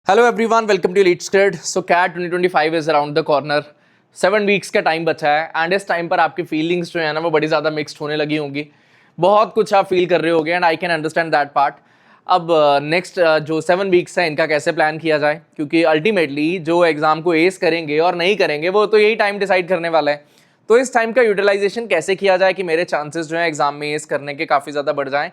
Hello everyone, welcome to lead script. So CAT 2025 is around the corner. 7 weeks का time बचा है and इस time पर आपकी फीलिंग्स जो है ना वो बड़ी ज़्यादा मिक्स्ड होने लगी होंगी। बहुत कुछ आप फील कर रहे होगे and I can understand that part. अब नेक्स्ट जो 7 वीक्स है इनका कैसे प्लान किया जाए, क्योंकि अल्टीमेटली जो एग्जाम को एस करेंगे और नहीं करेंगे वो तो यही टाइम डिसाइड करने वाला है। तो इस टाइम का यूटिलाइजेशन कैसे किया जाए कि मेरे चांसेस जो है एग्जाम में एस करने के काफ़ी ज़्यादा बढ़ जाएं,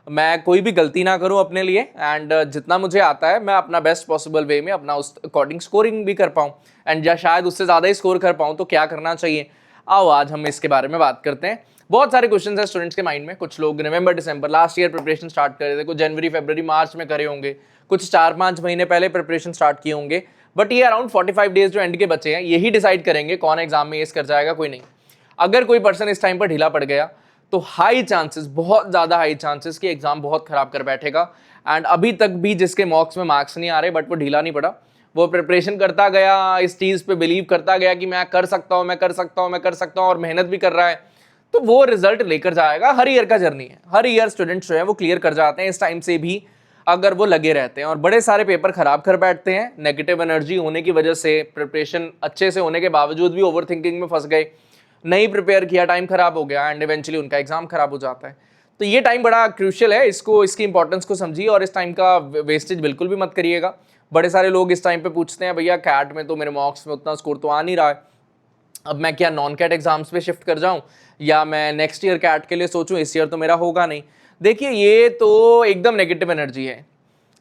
मैं कोई भी गलती ना करूं अपने लिए एंड जितना मुझे आता है मैं अपना बेस्ट पॉसिबल वे में अपना उस अकॉर्डिंग स्कोरिंग भी कर पाऊं एंड या शायद उससे ज़्यादा ही स्कोर कर पाऊं। तो क्या करना चाहिए, आओ आज हम इसके बारे में बात करते हैं। बहुत सारे क्वेश्चंस हैं स्टूडेंट्स के माइंड में। कुछ लोग नवंबर दिसंबर लास्ट ईयर प्रिपरेशन स्टार्ट कर रहे थे, कुछ जनवरी फरवरी मार्च में करे होंगे, कुछ 4-5 महीने पहले प्रिपरेशन स्टार्ट किए होंगे। बट ये अराउंड 45 डेज जो एंड के बचे हैं यही डिसाइड करेंगे कौन एग्जाम में एस कर जाएगा, कोई नहीं। अगर कोई पर्सन इस टाइम पर ढीला पड़ गया तो हाई चांसेस, बहुत ज़्यादा हाई चांसेस कि एग्जाम बहुत खराब कर बैठेगा। एंड अभी तक भी जिसके मॉक्स में मार्क्स नहीं आ रहे बट वो ढीला नहीं पड़ा, वो प्रिपरेशन करता गया, इस चीज़ पे बिलीव करता गया कि मैं कर सकता हूँ, मैं कर सकता हूँ, मैं कर सकता हूँ, और मेहनत भी कर रहा है, तो वो रिजल्ट लेकर जाएगा। हर ईयर का जर्नी है, हर ईयर स्टूडेंट्स जो है वो क्लियर कर जाते हैं इस टाइम से भी अगर वो लगे रहते हैं, और बड़े सारे पेपर खराब कर बैठते हैं नेगेटिव एनर्जी होने की वजह से। प्रिपरेशन अच्छे से होने के बावजूद भी ओवर थिंकिंग में फंस गए, नहीं प्रिपेयर किया, टाइम खराब हो गया एंड इवेंचुअली उनका एग्जाम खराब हो जाता है। तो ये टाइम बड़ा क्रूशियल है, इसको, इसकी इंपॉर्टेंस को समझिए और इस टाइम का वेस्टेज बिल्कुल भी मत करिएगा। बड़े सारे लोग इस टाइम पे पूछते हैं भैया कैट में तो मेरे मार्क्स में उतना स्कोर तो आ नहीं रहा है, अब मैं क्या नॉन कैट एग्जाम्स पे शिफ्ट कर जाऊं या मैं नेक्स्ट ईयर कैट के लिए सोचूं, इस ईयर तो मेरा होगा नहीं। देखिए ये तो एकदम नेगेटिव एनर्जी है।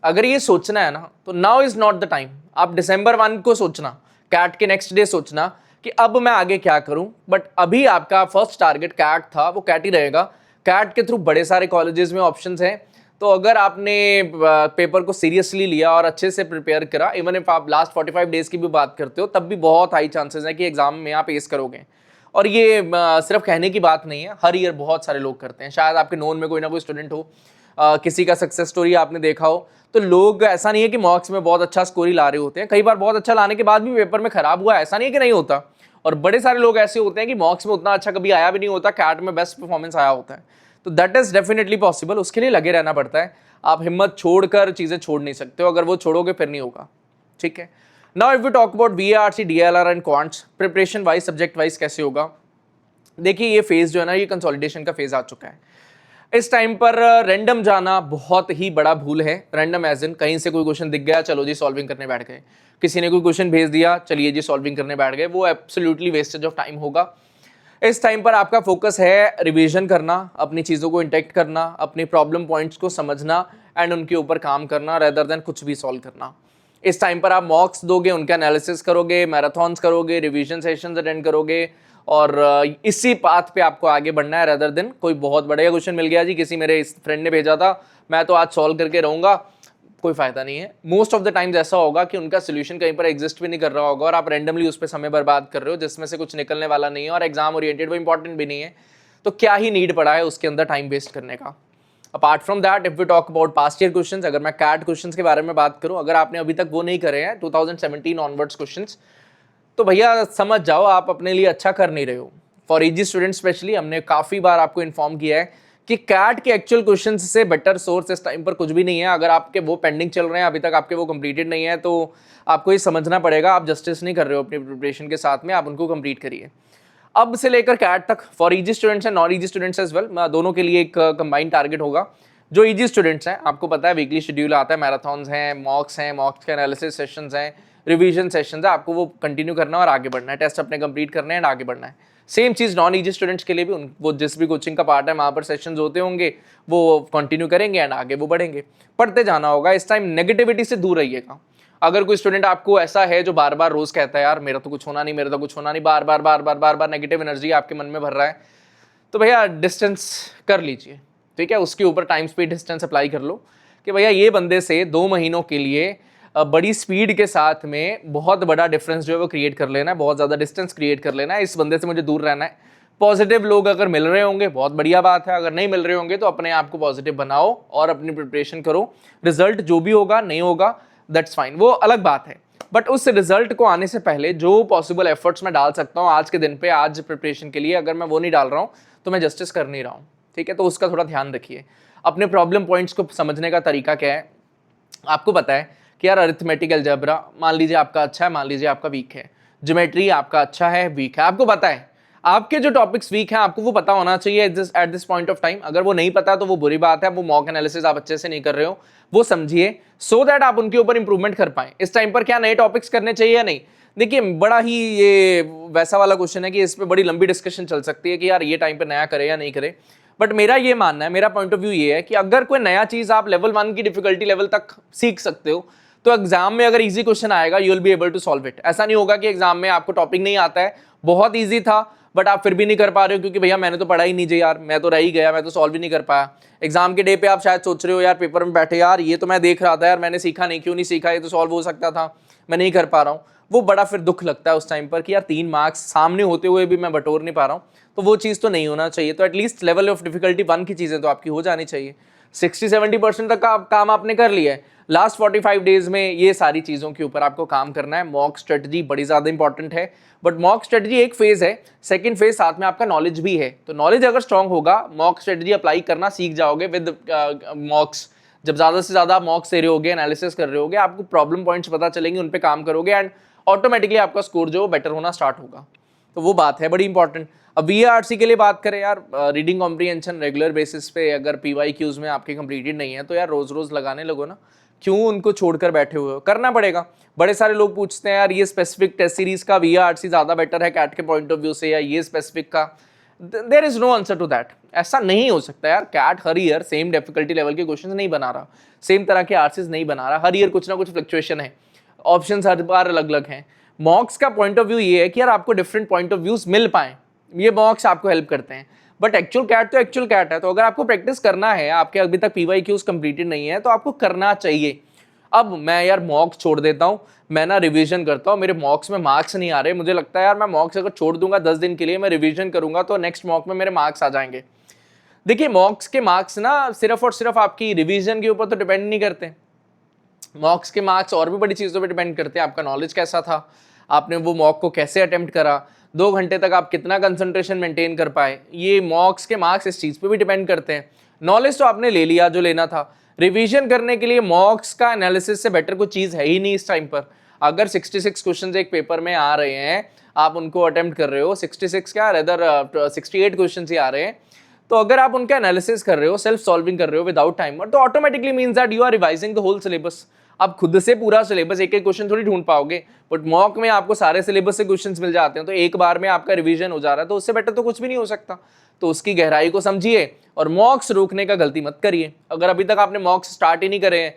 अगर ये सोचना है ना तो now is not the time. आप दिसंबर 1 को सोचना, कैट के नेक्स्ट डे सोचना कि अब मैं आगे क्या करूं, बट अभी आपका फर्स्ट टारगेट कैट था, वो कैट ही रहेगा। कैट के थ्रू बड़े सारे कॉलेजेस में ऑप्शंस हैं, तो अगर आपने पेपर को सीरियसली लिया और अच्छे से प्रिपेयर करा, इवन इफ आप लास्ट 45 डेज की भी बात करते हो, तब भी बहुत हाई चांसेस है कि एग्जाम में आप एस करोगे। और ये सिर्फ कहने की बात नहीं है, हर ईयर बहुत सारे लोग करते हैं। शायद आपके नोन में कोई ना कोई स्टूडेंट हो, किसी का सक्सेस स्टोरी आपने देखा हो। तो लोग, ऐसा नहीं है कि मार्क्स में बहुत अच्छा स्कोर ही ला रहे होते हैं, कई बार बहुत अच्छा लाने के बाद भी पेपर में खराब हुआ, ऐसा नहीं है कि नहीं होता। और बड़े सारे लोग ऐसे होते हैं कि मार्क्स में उतना अच्छा कभी आया भी नहीं होता, कैट में बेस्ट परफॉर्मेंस आया होता है। तो दैट इज डेफिनेटली पॉसिबल, उसके लिए लगे रहना पड़ता है। आप हिम्मत छोड़कर चीजें छोड़ नहीं सकते हो, अगर वो छोड़ोगे फिर नहीं होगा। ठीक है, now if we talk about VARC, DLR and quants, preparation wise, subject wise कैसे होगा। देखिए ये फेज जो है ना, ये कंसोलिडेशन का फेज आ चुका है। इस टाइम पर रैंडम जाना बहुत ही बड़ा भूल है। रैंडम एज इन कहीं से कोई क्वेश्चन दिख गया, चलो जी सॉल्विंग करने बैठ गए, किसी ने कोई क्वेश्चन भेज दिया, चलिए जी सॉल्विंग करने बैठ गए, वो एब्सोल्युटली वेस्टेज ऑफ टाइम होगा। इस टाइम पर आपका फोकस है रिवीजन करना, अपनी चीज़ों को इंटेक्ट करना, अपनी प्रॉब्लम पॉइंट्स को समझना एंड उनके ऊपर काम करना, रेदर देन कुछ भी सॉल्व करना। इस टाइम पर आप मॉक्स दोगे, उनका एनालिसिस करोगे, मैराथन्स करोगे, रिवीजन सेशंस अटेंड करोगे, और इसी पाथ पे आपको आगे बढ़ना है, रेदर देन कोई बहुत बढ़िया क्वेश्चन मिल गया जी, किसी मेरे फ्रेंड ने भेजा था, मैं तो आज सॉल्व करके रहूंगा, कोई फायदा नहीं है। मोस्ट ऑफ द टाइम्स ऐसा होगा कि उनका सोल्यूशन कहीं पर एग्जिस्ट भी नहीं कर रहा होगा और आप रैंडमली उस पर समय बर्बाद कर रहे हो जिसमें से कुछ निकलने वाला नहीं है, और एग्जाम ओरिएंटेड वो इंपॉर्टेंट भी नहीं है। तो क्या ही नीड पड़ा है उसके अंदर टाइम वेस्ट करने का। Apart from that, if we talk about past year questions, अगर मैं कैट क्वेश्चंस के बारे में बात करूं, अगर आपने अभी तक वो नहीं करे हैं 2017 ऑनवर्ड्स क्वेश्चंस, तो भैया समझ जाओ आप अपने लिए अच्छा कर नहीं रहे हो। फॉर ईजी स्टूडेंट स्पेशली हमने काफ़ी बार आपको इन्फॉर्म किया है कि कैट के एक्चुअल क्वेश्चन से बेटर सोर्स इस टाइम पर कुछ भी नहीं है। अगर आपके वो पेंडिंग चल रहे हैं, अभी तक आपके वो कंप्लीटेड नहीं है, तो आपको ये समझना पड़ेगा आप जस्टिस नहीं कर रहे हो अपनी प्रिपरेशन के साथ में, आप उनको कंप्लीट करिए। अब से लेकर कैट तक for easy students and non easy students as well, दोनों के लिए एक कंबाइंड टारगेट होगा। जो ईजी स्टूडेंट्स हैं, आपको पता है वीकली शेड्यूल आता है, मैराथन्स हैं, मॉक्स के एनालिसिस सेशंस हैं, रिवीजन सेशंस है, आपको वो कंटिन्यू करना और आगे बढ़ना है, टेस्ट अपने कंप्लीट करने हैं एंड आगे बढ़ना है। सेम चीज़ नॉन ईजी स्टूडेंट्स के लिए भी, वो जिस भी कोचिंग का पार्ट है वहाँ पर सेशंस होते होंगे, वो कंटिन्यू करेंगे एंड आगे वो बढ़ेंगे। पढ़ते जाना होगा। इस टाइम नेगेटिविटी से दूर रहिएगा। अगर कोई स्टूडेंट आपको ऐसा है जो बार बार रोज कहता है यार मेरा तो कुछ होना नहीं, मेरा तो कुछ होना नहीं, बार बार बार बार बार बार नेगेटिव एनर्जी आपके मन में भर रहा है, तो भैया डिस्टेंस कर लीजिए। ठीक है, उसके ऊपर टाइम स्पीड डिस्टेंस अप्लाई कर लो कि भैया ये बंदे से 2 महीनों के लिए बड़ी स्पीड के साथ में बहुत बड़ा डिफरेंस जो है वो क्रिएट कर लेना है, बहुत ज़्यादा डिस्टेंस क्रिएट कर लेना है, इस बंदे से मुझे दूर रहना है। पॉजिटिव लोग अगर मिल रहे होंगे बहुत बढ़िया बात है, अगर नहीं मिल रहे होंगे तो अपने आप को पॉजिटिव बनाओ और अपनी प्रिपरेशन करो। रिजल्ट जो भी होगा नहीं होगा दैट्स फाइन, वो अलग बात है, बट उस रिजल्ट को आने से पहले जो पॉसिबल एफर्ट्स मैं डाल सकता हूँ आज के दिन पे, आज प्रिपरेशन के लिए, अगर मैं वो नहीं डाल रहा हूँ तो मैं जस्टिस कर नहीं रहा हूँ। ठीक है, तो उसका थोड़ा ध्यान रखिए। अपने प्रॉब्लम पॉइंट्स को समझने का तरीका क्या है, आपको पता है कि यार अरिथमेटिक अलजेब्रा मान लीजिए आपका अच्छा है, मान लीजिए आपका वीक है, ज्योमेट्री आपका अच्छा है, वीक है, आपको पता है आपके जो टॉपिक्स वीक हैं आपको वो पता होना चाहिए at this point of time. अगर वो नहीं पता तो वो बुरी बात है, वो मॉक एनालिसिस आप अच्छे से नहीं कर रहे हो, वो समझिए सो दैट आप उनके ऊपर इंप्रूवमेंट कर पाए। इस टाइम पर क्या नए टॉपिक्स करने चाहिए या नहीं? देखिए बड़ा ही ये वैसा वाला क्वेश्चन है कि इस पर बड़ी लंबी डिस्कशन चल सकती है कि यार ये टाइम पर नया करे या नहीं करे, बट मेरा ये मानना है, मेरा पॉइंट ऑफ व्यू ये है कि अगर कोई नया चीज आप लेवल 1 की डिफिकल्टी लेवल तक सीख सकते हो तो एग्जाम में अगर इजी क्वेश्चन आएगा you will be able to solve it. ऐसा नहीं होगा कि एग्जाम में आपको टॉपिक नहीं आता है, बहुत ईजी था बट आप फिर भी नहीं कर पा रहे हो क्योंकि भैया मैंने तो पढ़ा ही नहीं जी यार, मैं तो रह ही गया, मैं तो सॉल्व ही नहीं कर पाया। एग्जाम के डे पे आप शायद सोच रहे हो यार पेपर में बैठे यार ये तो मैं देख रहा था यार, मैंने सीखा नहीं, क्यों नहीं सीखा, ये तो सॉल्व हो सकता था, मैं नहीं कर पा रहा हूँ। वो बड़ा फिर दुख लगता है उस टाइम पर कि यार 3 मार्क्स सामने होते हुए भी मैं बटोर नहीं पा रहा हूँ, तो वो चीज़ तो नहीं होना चाहिए। तो एटलीस्ट लेवल ऑफ डिफिकल्टी 1 की चीज़ें तो आपकी हो जानी चाहिए। 60-70% तक का काम आपने कर लिया है, लास्ट 45 डेज में ये सारी चीज़ों के ऊपर आपको काम करना है। मॉक स्ट्रेटजी बड़ी ज़्यादा इंपॉर्टेंट है, बट मॉक स्ट्रेटजी एक फेज है, सेकंड फेज साथ में आपका नॉलेज भी है। तो नॉलेज अगर स्ट्रांग होगा, मॉक स्ट्रेटजी अप्लाई करना सीख जाओगे विद मॉक्स। जब ज़्यादा से ज़्यादा मॉक्स दे रहे होगे, एनालिसिस कर रहे होगे, आपको प्रॉब्लम पॉइंट्स पता चलेंगे, उन पर काम करोगे एंड ऑटोमेटिकली आपका स्कोर जो बेटर होना स्टार्ट होगा। तो वो बात है बड़ी इंपॉर्टेंट। अब VARC के लिए बात करें यार, रीडिंग कॉम्प्रीहेंशन रेगुलर बेसिस पे अगर PYQs में आपके कंप्लीटेड नहीं है तो यार रोज रोज लगाने लगो ना, क्यों उनको छोड़कर बैठे हुए हो, करना पड़ेगा। बड़े सारे लोग पूछते हैं यार ये स्पेसिफिक टेस्ट सीरीज का VARC ज्यादा बेटर है कैट के पॉइंट ऑफ व्यू से या ये स्पेसिफिक का, there is no answer to that. ऐसा नहीं हो सकता यार, कैट हर ईयर सेम डिफिकल्टी लेवल के क्वेश्चन नहीं बना रहा, सेम तरह के आरसीज नहीं बना रहा, हर ईयर कुछ ना कुछ फ्लक्चुएशन है, ऑप्शन हर बार अलग अलग हैं। मॉक्स का पॉइंट ऑफ व्यू ये है कि यार आपको डिफरेंट पॉइंट ऑफ व्यूज मिल पाए, ये मॉक्स आपको हेल्प करते हैं। बट एक्चुअल कैट तो एक्चुअल कैट है, तो अगर आपको प्रैक्टिस करना है, आपके अभी तक PYQs कंप्लीटेड नहीं है तो आपको करना चाहिए। अब मैं यार मॉक्स छोड़ देता हूँ, मैं ना रिवीजन करता हूँ, मेरे मॉक्स में मार्क्स नहीं आ रहे, मुझे लगता है यार मैं मॉक्स अगर छोड़ दूंगा 10 दिन के लिए, मैं रिवीजन करूंगा तो नेक्स्ट मॉक में मेरे मार्क्स आ जाएंगे। देखिए मॉक्स के मार्क्स ना सिर्फ और सिर्फ आपकी रिवीजन के ऊपर तो डिपेंड नहीं करते, मॉक्स के मार्क्स और भी बड़ी चीज़ों पे डिपेंड करते हैं। आपका नॉलेज कैसा था, आपने वो मॉक को कैसे अटेम्प्ट करा, 2 घंटे तक आप कितना कंसंट्रेशन मेंटेन कर पाए, ये मॉक्स के मार्क्स इस चीज़ पे भी डिपेंड करते हैं। नॉलेज तो आपने ले लिया जो लेना था, रिवीजन करने के लिए मॉक्स का एनालिसिस से बेटर कोई चीज़ है ही नहीं इस टाइम पर। अगर 66 क्वेश्चन एक पेपर में आ रहे हैं, आप उनको अटेम्प्ट कर रहे हो, 66 क्या रेदर 68 क्वेश्चन ही आ रहे हैं, तो अगर आप उनका एनालिसिस कर रहे हो, सेल्फ सॉल्विंग कर रहे हो विदाउट टाइमर, तो automatically means that you are revising the whole syllabus. आप खुद से पूरा सिलेबस एक एक क्वेश्चन थोड़ी ढूंढ पाओगे, बट मॉक में आपको सारे सिलेबस से क्वेश्चंस मिल जाते हैं, तो एक बार में आपका रिवीजन हो जा रहा है, तो उससे बेटर तो कुछ भी नहीं हो सकता। तो उसकी गहराई को समझिए और मॉक्स रोकने का गलती मत करिए। अगर अभी तक आपने मॉक्स स्टार्ट ही नहीं करे हैं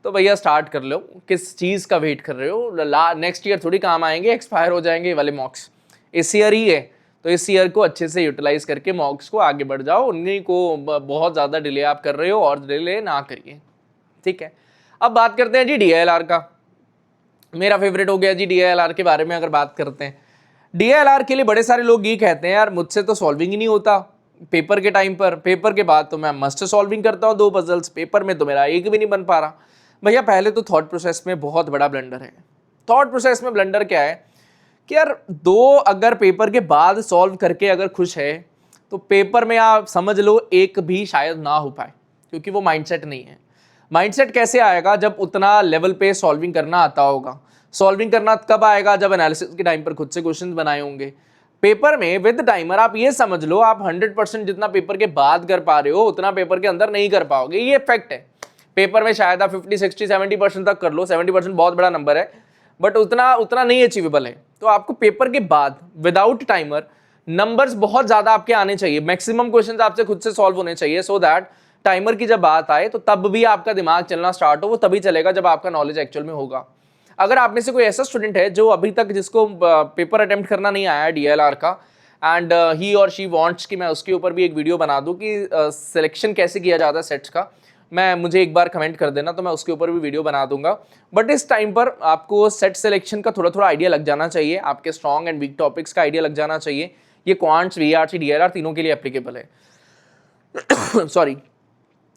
तो भैया स्टार्ट कर लो, किस चीज़ का वेट कर रहे हो, नेक्स्ट ईयर थोड़ी काम आएंगे, एक्सपायर हो जाएंगे ये वाले मॉक्स, इस ईयर ही है। तो इस ईयर को अच्छे से यूटिलाइज करके मॉक्स को आगे बढ़ जाओ, उन्हीं को बहुत ज़्यादा डिले आप कर रहे हो और डिले ना करिए, ठीक है। अब बात करते हैं जी DILR का, मेरा फेवरेट हो गया जी DILR के बारे में। अगर बात करते हैं DILR के लिए, बड़े सारे लोग ये कहते हैं यार मुझसे तो सॉल्विंग ही नहीं होता पेपर के टाइम पर, पेपर के बाद तो मैं मस्ट सॉल्विंग करता हूँ 2 पजल्स, पेपर में तो मेरा एक भी नहीं बन पा रहा। भैया पहले तो थॉट प्रोसेस में बहुत बड़ा ब्लंडर है। थॉट प्रोसेस में ब्लंडर क्या है कि यार 2 अगर पेपर के बाद सॉल्व करके अगर खुश है तो पेपर में आप समझ लो एक भी शायद ना हो पाए, क्योंकि वो माइंडसेट नहीं है। माइंडसेट कैसे आएगा, जब उतना लेवल पे सॉल्विंग करना आता होगा। सॉल्विंग करना कब आएगा, जब एनालिसिस के टाइम पर खुद से क्वेश्चन बनाए होंगे। पेपर में विद टाइमर आप ये समझ लो आप 100% जितना पेपर के बाद कर पा रहे हो उतना पेपर के अंदर नहीं कर पाओगे, ये फैक्ट है। पेपर में शायद आप 50, 60, 70% तक कर लो, 70% बहुत बड़ा नंबर है, बट उतना नहीं अचीवेबल है। तो आपको पेपर के बाद विदाउट टाइमर नंबर्स बहुत ज्यादा आपके आने चाहिए, मैक्सिमम क्वेश्चंस आपसे खुद से सॉल्व होने चाहिए, सो दैट टाइमर की जब बात आए तो तब भी आपका दिमाग चलना स्टार्ट हो। वो तभी चलेगा जब आपका नॉलेज एक्चुअल में होगा। अगर आप में से कोई ऐसा स्टूडेंट है जो अभी तक जिसको पेपर अटेम्प्ट करना नहीं आया DILR का, एंड ही और शी वांट्स कि मैं उसके ऊपर भी एक वीडियो बना दूं कि सिलेक्शन कैसे किया जाता है सेट्स का, मुझे एक बार कमेंट कर देना तो मैं उसके ऊपर भी वीडियो बना दूंगा। बट इस टाइम पर आपको सेट सिलेक्शन का थोड़ा थोड़ा आइडिया लग जाना चाहिए, आपके स्ट्रॉन्ग एंड वीक टॉपिक्स का आइडिया लग जाना चाहिए। ये क्वांट्स, VARC, DILR तीनों के लिए एप्लीकेबल है। सॉरी,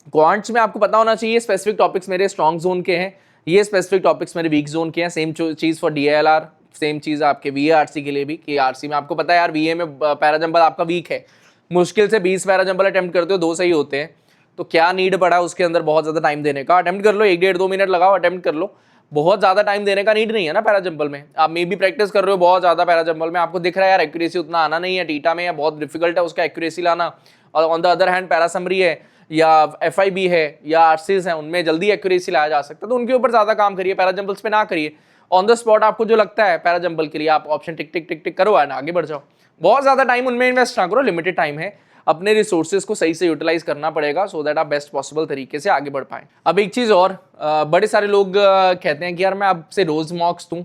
क्वांट्स में आपको पता होना चाहिए स्पेसिफिक टॉपिक्स मेरे स्ट्रॉन्ग जोन के हैं, ये स्पेसिफिक टॉपिक्स मेरे वीक जोन के हैं। सेम चीज़ फॉर DILR, सेम चीज़ आपके VARC के लिए भी, कि RC में आपको पता है यार VA में पैराजंबल आपका वीक है, मुश्किल से 20 पैराजंबल अटेम्प्ट करते हो 2 सही होते हैं, तो क्या नीड पड़ा उसके अंदर बहुत ज़्यादा टाइम देने का। अटेम्प्ट कर लो, 1-1.5-2 मिनट लगाओ, अटेम्प्ट कर लो, बहुत ज़्यादा टाइम देने का नीड नहीं है ना पैरा जंपल में। आप मे भी प्रैक्टिस कर रहे हो बहुत ज़्यादा पैरा जंपल में, आपको दिख रहा है यार एक्यूरेसी उतना आना नहीं है टीटा में, या बहुत डिफिकल्ट है उसका एक्यूरेसी लाना, और ऑन द अदर हैंड पैरासमरी है या FIB है या आरसीज है, उनमें जल्दी एक्यूरेसी लाया जा सकता है, तो उनके ऊपर ज़्यादा काम करिए, पैरा जंपल्स पे ना करिए। ऑन द स्पॉट आपको जो लगता है पैरा जंपल के लिए, आप ऑप्शन टिक टिक टिक टिक करो एंड आगे बढ़ जाओ। बहुत ज़्यादा टाइम उनमें इन्वेस्ट ना करो, लिमिटेड टाइम है, अपने रिसोर्सेज को सही से यूटिलाइज करना पड़ेगा सो दैट आप बेस्ट पॉसिबल तरीके से आगे बढ़ पाएं। अब एक चीज़ और, बड़े सारे लोग कहते हैं कि यार मैं आपसे रोज मॉक्स दूं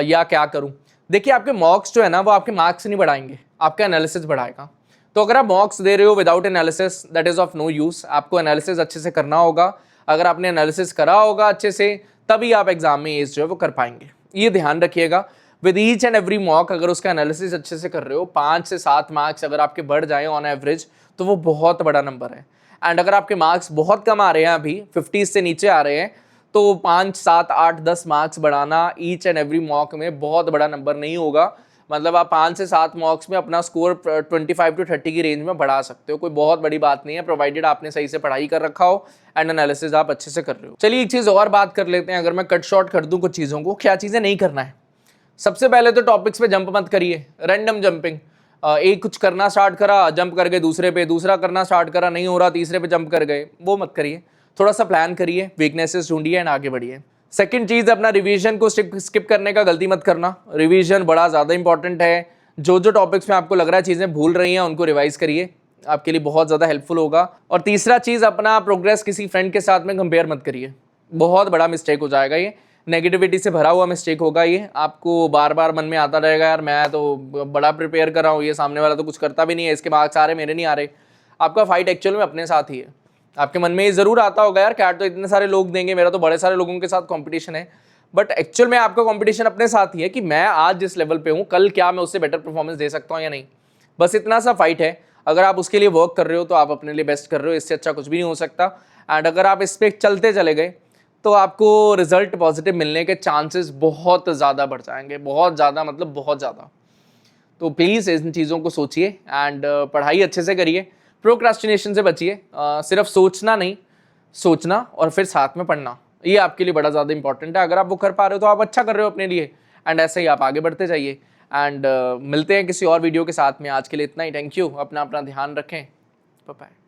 या क्या करूं। देखिए आपके मॉक्स जो है ना वो आपके मार्क्स नहीं बढ़ाएंगे, आपका एनालिसिस बढ़ाएगा। तो अगर आप मॉक्स दे रहे हो without analysis, that is of no use. आपको एनालिसिस अच्छे से करना होगा, अगर आपने एनालिसिस करा होगा अच्छे से तभी आप एग्जाम में एज जो है वो कर पाएंगे, ये ध्यान रखिएगा। With each and every mock अगर उसका एनालिसिस अच्छे से कर रहे हो, 5 से 7 मार्क्स अगर आपके बढ़ जाएं ऑन एवरेज, तो वो बहुत बड़ा नंबर है। एंड अगर आपके मार्क्स बहुत कम आ रहे हैं, अभी 50 से नीचे आ रहे हैं, तो 5, 7, 8, 10 मार्क्स बढ़ाना ईच एंड एवरी मॉक में बहुत बड़ा नंबर नहीं होगा। मतलब आप 5 से 7 मॉक्स में अपना स्कोर 25 to 30 की रेंज में बढ़ा सकते हो, कोई बहुत बड़ी बात नहीं है, प्रोवाइडेड आपने सही से पढ़ाई कर रखा हो एंड एनालिसिस आप अच्छे से कर रहे हो। चलिए एक चीज़ और बात कर लेते हैं, अगर मैं कट शॉर्ट कर दूं कुछ चीज़ों को, क्या चीज़ें नहीं करना है। सबसे पहले तो टॉपिक्स पे जंप मत करिए, रैंडम जंपिंग। एक कुछ करना स्टार्ट करा, जंप कर गए दूसरे पे, दूसरा करना स्टार्ट करा, नहीं हो रहा, तीसरे पे जंप कर गए, वो मत करिए। थोड़ा सा प्लान करिए, वीकनेसेस ढूंढिए एंड आगे बढ़िए। सेकंड चीज़, अपना रिवीजन को स्किप करने का गलती मत करना। रिवीजन बड़ा ज़्यादा इंपॉर्टेंट है। जो टॉपिक्स में आपको लग रहा है चीज़ें भूल रही हैं उनको रिवाइज करिए, आपके लिए बहुत ज़्यादा हेल्पफुल होगा। और तीसरा चीज़, अपना प्रोग्रेस किसी फ्रेंड के साथ में कंपेयर मत करिए, बहुत बड़ा मिस्टेक हो जाएगा ये, नेगेटिविटी से भरा हुआ मिस्टेक होगा ये। आपको बार बार मन में आता रहेगा यार मैं तो बड़ा प्रिपेयर कर रहा हूँ, ये सामने वाला तो कुछ करता भी नहीं है, इसके मार्क्स आ रहे मेरे नहीं आ रहे। आपका फाइट एक्चुअल में अपने साथ ही है। आपके मन में ये ज़रूर आता होगा यार कैट तो इतने सारे लोग देंगे, मेरा तो बड़े सारे लोगों के साथ कॉम्पिटिशन है, बट एक्चुअल में आपका कॉम्पिटिशन अपने साथ ही है कि मैं आज जिस लेवल पे हूँ कल क्या मैं उससे बेटर परफॉर्मेंस दे सकता हूँ या नहीं। बस इतना सा फाइट है। अगर आप उसके लिए वर्क कर रहे हो तो आप अपने लिए बेस्ट कर रहे हो, इससे अच्छा कुछ भी नहीं हो सकता। एंड अगर आप इस पर चलते चले गए तो आपको रिजल्ट पॉजिटिव मिलने के चांसेस बहुत ज़्यादा बढ़ जाएंगे, बहुत ज़्यादा, मतलब बहुत ज़्यादा। तो प्लीज़ इन चीज़ों को सोचिए एंड पढ़ाई अच्छे से करिए, प्रोक्रास्टिनेशन से बचिए। सिर्फ सोचना नहीं, सोचना और फिर साथ में पढ़ना, ये आपके लिए बड़ा ज़्यादा इंपॉर्टेंट है। अगर आप वो कर पा रहे हो तो आप अच्छा कर रहे हो अपने लिए, एंड ऐसे ही आप आगे बढ़ते जाइए। एंड मिलते हैं किसी और वीडियो के साथ में। आज के लिए इतना ही। थैंक यू, अपना ध्यान रखें, बाय बाय।